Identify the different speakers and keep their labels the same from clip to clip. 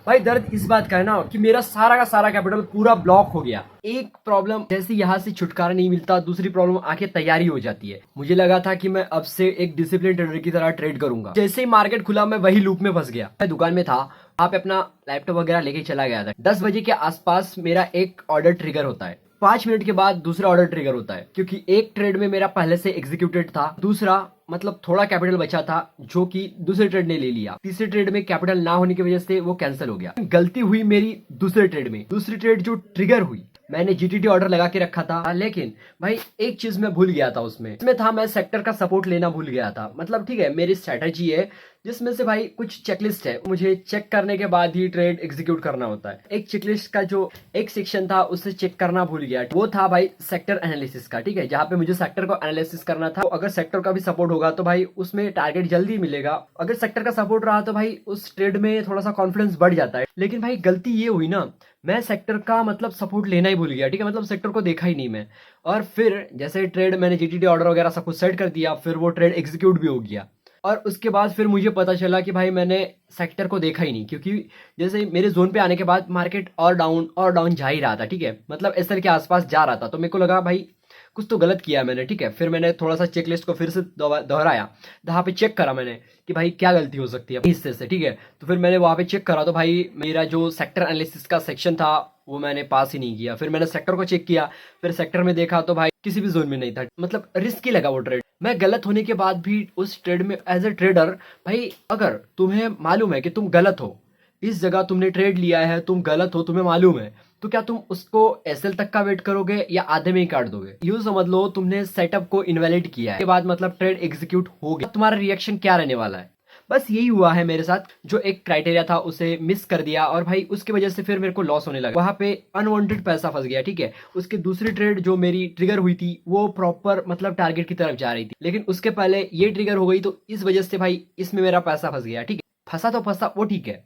Speaker 1: भाई दर्द इस बात का है ना कि मेरा सारा का सारा कैपिटल पूरा ब्लॉक हो गया। एक प्रॉब्लम जैसे यहाँ से छुटकारा नहीं मिलता, दूसरी प्रॉब्लम आके तैयारी हो जाती है। मुझे लगा था कि मैं अब से एक डिसिप्लिन ट्रेडर की तरह ट्रेड करूंगा। जैसे ही मार्केट खुला मैं वही लूप में फंस गया। मैं दुकान में था, वहां पे अपना लैपटॉप वगैरह लेके चला गया था। 10 बजे के आसपास मेरा एक ऑर्डर ट्रिगर होता है, 5 मिनट के बाद दूसरा ऑर्डर ट्रिगर होता है, क्योंकि एक ट्रेड में मेरा पहले से एग्जीक्यूटेड था, दूसरा मतलब थोड़ा कैपिटल बचा था जो कि दूसरे ट्रेड ने ले लिया, तीसरे ट्रेड में कैपिटल ना होने की वजह से वो कैंसिल हो गया। गलती हुई मेरी दूसरे ट्रेड में। दूसरी ट्रेड जो ट्रिगर हुई, मैंने जीटीटी ऑर्डर लगा के रखा था, लेकिन भाई एक चीज मैं भूल गया था उसमें था मैं सेक्टर का सपोर्ट लेना भूल गया था। मतलब ठीक है, मेरी स्ट्रेटेजी है जिसमें से भाई कुछ चेकलिस्ट है, मुझे चेक करने के बाद ही ट्रेड एग्जीक्यूट करना होता है। एक चेकलिस्ट का जो एक सेक्शन था उसे चेक करना भूल गया, वो था भाई सेक्टर एनालिसिस का। ठीक है, जहां पे मुझे सेक्टर को एनालिसिस करना था। तो अगर सेक्टर का भी सपोर्ट होगा तो भाई उसमें टारगेट जल्दी मिलेगा। अगर सेक्टर का सपोर्ट रहा तो भाई उस ट्रेड में थोड़ा सा कॉन्फिडेंस बढ़ जाता है। लेकिन भाई गलती ये हुई ना, मैं सेक्टर का मतलब सपोर्ट लेना ही भूल गया। ठीक है, मतलब सेक्टर को देखा ही नहीं मैं। और फिर जैसे ट्रेड मैंने जीटीटी ऑर्डर वगैरह सब कुछ सेट कर दिया, फिर वो ट्रेड एग्जीक्यूट भी हो गया। और उसके बाद फिर मुझे पता चला कि भाई मैंने सेक्टर को देखा ही नहीं, क्योंकि जैसे मेरे जोन पे आने के बाद मार्केट और डाउन जा ही रहा था। ठीक है, मतलब एसएल के आसपास जा रहा था, तो मेरे को लगा भाई कुछ तो गलत किया मैंने। ठीक है, फिर मैंने थोड़ा सा चेकलिस्ट को फिर से दोहराया, वहां पे चेक करा मैंने कि भाई क्या गलती हो सकती है हिस्से से। ठीक है, तो फिर मैंने वहां पे चेक करा तो भाई मेरा जो सेक्टर एनालिसिस का सेक्शन था वो मैंने पास ही नहीं किया। फिर मैंने सेक्टर को चेक किया, फिर सेक्टर में देखा तो भाई किसी भी जोन में नहीं था। मतलब रिस्की लगा वो ट्रेड। मैं गलत होने के बाद भी उस ट्रेड में एज ए ट्रेडर, भाई अगर तुम्हें मालूम है कि तुम गलत हो, इस जगह तुमने ट्रेड लिया है, तुम गलत हो, तुम्हें मालूम है, तो क्या तुम उसको एसएल तक का वेट करोगे या आधे में ही काट दोगे? यूं समझ लो तुमने सेटअप को इनवैलिड किया है, के बाद मतलब ट्रेड एग्जीक्यूट हो गया, तुम्हारा रिएक्शन क्या रहने वाला है? बस यही हुआ है मेरे साथ। जो एक क्राइटेरिया था उसे मिस कर दिया, और भाई उसकी वजह से फिर मेरे को लॉस होने लगा। वहां पे अनवांटेड पैसा फंस गया। ठीक है, उसके दूसरी ट्रेड जो मेरी ट्रिगर हुई थी वो प्रॉपर मतलब टारगेट की तरफ जा रही थी, लेकिन उसके पहले ये ट्रिगर हो गई, तो इस वजह से भाई इसमें मेरा पैसा फंस गया। ठीक है, फंसा तो फंसा, वो ठीक है,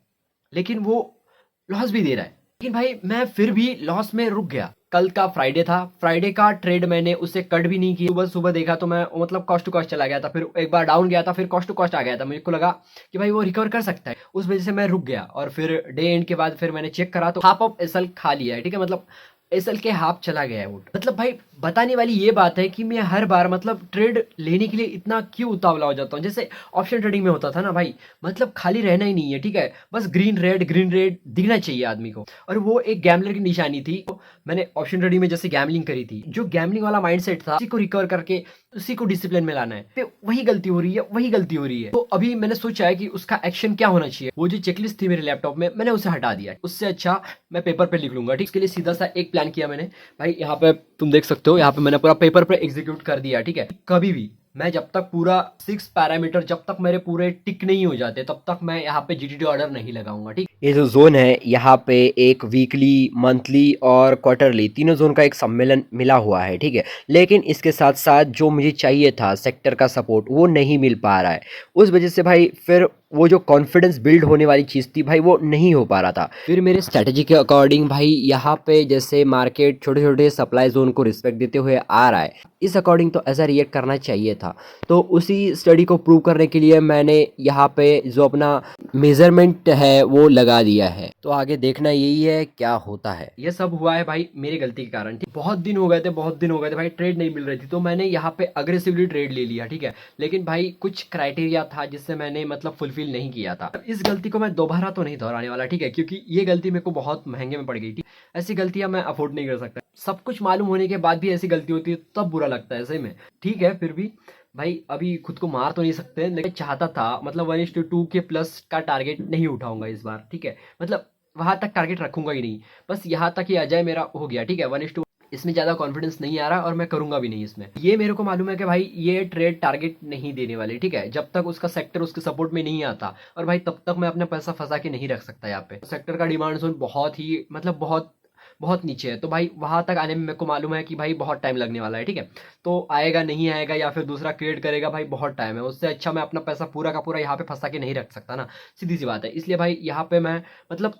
Speaker 1: लेकिन वो लॉस भी दे रहा है। लेकिन भाई मैं फिर भी लॉस में रुक गया। कल का फ्राइडे था, फ्राइडे का ट्रेड मैंने उसे कट भी नहीं किया। सुबह सुबह देखा तो मैं मतलब कॉस्ट टू कॉस्ट चला गया था, फिर एक बार डाउन गया था, फिर कॉस्ट टू कॉस्ट आ गया था। मुझे को लगा कि भाई वो रिकवर कर सकता है, उस वजह से मैं रुक गया। और फिर डे एंड के बाद फिर मैंने चेक करा तो हाफ ऑफ एसएल खा लिया है। ठीक है, मतलब एसएल के हाफ चला गया है वो। मतलब भाई बताने वाली ये बात है कि मैं हर बार मतलब ट्रेड लेने के लिए इतना क्यों उतावला हो जाता हूँ। जैसे ऑप्शन ट्रेडिंग में होता था ना भाई, मतलब खाली रहना ही नहीं है। ठीक है, बस ग्रीन रेड दिखना चाहिए आदमी को, और वो एक गैम्बलर की निशानी थी। मैंने ऑप्शन ट्रेडिंग में जैसे गैम्बलिंग करी थी, जो गैम्बलिंग वाला माइंडसेट था, उसी को रिकवर करके उसी को डिसिप्लिन में लाना है। तो वही गलती हो रही है, वही गलती हो रही है। तो अभी मैंने सोचा है कि उसका एक्शन क्या होना चाहिए। वो जो चेकलिस्ट थी मेरे लैपटॉप में, मैंने उसे हटा दिया। उससे अच्छा मैं पेपर पे लिख लूंगा। ठीक, इसके लिए सीधा सा एक प्लान किया मैंने। भाई यहाँ पे तुम देख सकते हो, यहाँ पे मैंने पूरा पेपर पे एग्जीक्यूट कर दिया। ठीक है, कभी भी मैं जब तक पूरा 6 पैरामीटर जब तक मेरे पूरे टिक नहीं हो जाते तब तक मैं यहाँ पे जीटीटी ऑर्डर नहीं लगाऊंगा। ठीक, ये जो जोन है यहाँ पे एक वीकली, मंथली और क्वार्टरली तीनों जोन का एक सम्मेलन मिला हुआ है। ठीक है, लेकिन इसके साथ साथ जो मुझे चाहिए था सेक्टर का सपोर्ट, वो नहीं मिल पा रहा है। उस वजह से भाई फिर वो जो कॉन्फिडेंस बिल्ड होने वाली चीज़ थी भाई, वो नहीं हो पा रहा था। फिर मेरे स्ट्रैटेजी के अकॉर्डिंग भाई यहाँ पे जैसे मार्केट छोटे छोटे सप्लाई जोन को रिस्पेक्ट देते हुए आ रहा है, इस अकॉर्डिंग तो ऐसा रिएक्ट करना चाहिए था। तो उसी स्टडी को प्रूव करने के लिए मैंने यहाँ पे जो अपना मेजरमेंट है वो लगा दिया है। तो आगे देखना यही है क्या होता है। ये सब हुआ है भाई मेरी गलती के कारण। ठीक, बहुत दिन हो गए थे भाई, ट्रेड नहीं मिल रही थी, तो मैंने यहाँ पे अग्रेसिवली ट्रेड ले लिया। ठीक है, लेकिन भाई कुछ क्राइटेरिया था जिससे मैंने मतलब फुलफिल नहीं किया था। इस गलती को मैं दोबारा तो नहीं दोहराने वाला। ठीक है, क्योंकि ये गलती मेरे को बहुत महंगे में पड़ गई थी। ऐसी गलतियां मैं अफोर्ड नहीं कर सकता। सब कुछ मालूम होने के बाद भी ऐसी गलती होती है तब बुरा लगता है सही में। ठीक है, फिर भी भाई अभी खुद को मार तो नहीं सकते, लेकिन चाहता था मतलब 1:2 के प्लस का टारगेट नहीं उठाऊंगा इस बार। ठीक है, मतलब वहां तक टारगेट रखूंगा ही नहीं, बस यहाँ तक ही आ जाए मेरा हो गया। ठीक है, 1:2, इसमें ज्यादा कॉन्फिडेंस नहीं आ रहा और मैं करूंगा भी नहीं इसमें। ये मेरे को मालूम है कि भाई ये ट्रेड टारगेट नहीं देने वाले। ठीक है, जब तक उसका सेक्टर उसके सपोर्ट में नहीं आता, और भाई तब तक मैं अपना पैसा फंसा के नहीं रख सकता। यहाँ पे सेक्टर का डिमांड जोन बहुत ही मतलब बहुत बहुत नीचे है, तो भाई वहां तक आने में मेरे को मालूम है कि भाई बहुत टाइम लगने वाला है। ठीक है, तो आएगा नहीं आएगा या फिर दूसरा क्रिएट करेगा, भाई बहुत टाइम है। उससे अच्छा मैं अपना पैसा पूरा का पूरा यहाँ पे फंसा के नहीं रख सकता ना, सीधी सी बात है। इसलिए भाई यहाँ पे मैं मतलब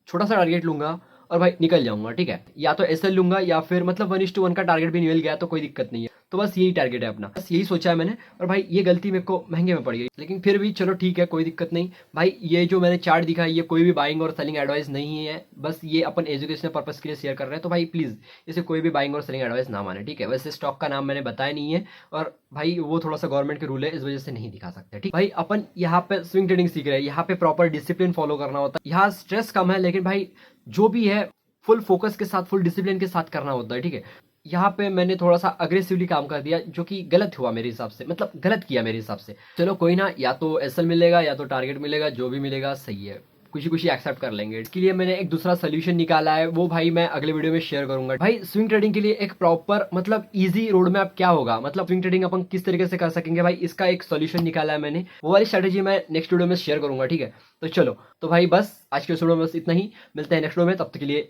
Speaker 1: छोटा सा टारगेट लूंगा और भाई निकल जाऊंगा। ठीक है, या तो एसएल लूंगा या फिर मतलब 1:1 का टारगेट भी मिल गया तो कोई दिक्कत नहीं है। तो बस यही टारगेट है अपना, बस यही सोचा है मैंने। और भाई ये गलती मेरे को महंगे में पड़ गई, लेकिन फिर भी चलो ठीक है, कोई दिक्कत नहीं भाई। ये जो मैंने चार्ट दिखा ये कोई भी बाइंग और सेलिंग एडवाइस नहीं है, बस ये अपन एजुकेशनल पर्पस के लिए शेयर कर रहे हैं। तो भाई प्लीज इसे कोई भी बाइंग और सेलिंग एडवाइस ना माने, ठीक है। वैसे स्टॉक का नाम मैंने बताया नहीं है, और भाई वो थोड़ा सा गवर्नमेंट के रूल है, इस वजह से नहीं दिखा सकते, ठीक भाई। अपन यहाँ पे स्विंग ट्रेडिंग सीख रहे हैं, यहाँ पे प्रॉपर डिसिप्लिन फॉलो करना होता है। यहाँ स्ट्रेस कम है, लेकिन भाई जो भी है फुल फोकस के साथ, फुल डिसिप्लिन के साथ करना होता है, ठीक है। यहाँ पे मैंने थोड़ा सा अग्रेसिवली काम कर दिया, जो कि गलत हुआ मेरे हिसाब से, मतलब गलत किया मेरे हिसाब से। चलो कोई ना, या तो एसएल मिलेगा या तो टारगेट मिलेगा, जो भी मिलेगा सही है, खुशी खुशी एक्सेप्ट कर लेंगे। इसके लिए मैंने एक दूसरा सोल्यूशन निकाला है, वो भाई मैं अगले वीडियो में शेयर करूंगा। भाई स्विंग ट्रेडिंग के लिए एक प्रॉपर मतलब इजी रोड मैप क्या होगा, मतलब स्विंग ट्रेडिंग अपन किस तरीके से कर सकेंगे, भाई इसका एक सोल्यूशन निकाला है मैंने। वो वाली स्ट्रेटेजी मैं नेक्स्ट वीडियो में शेयर करूंगा, ठीक है। तो चलो, तो भाई बस आज के वीडियो में बस इतना ही, मिलते हैं नेक्स्ट वीडियो में, तब तक के लिए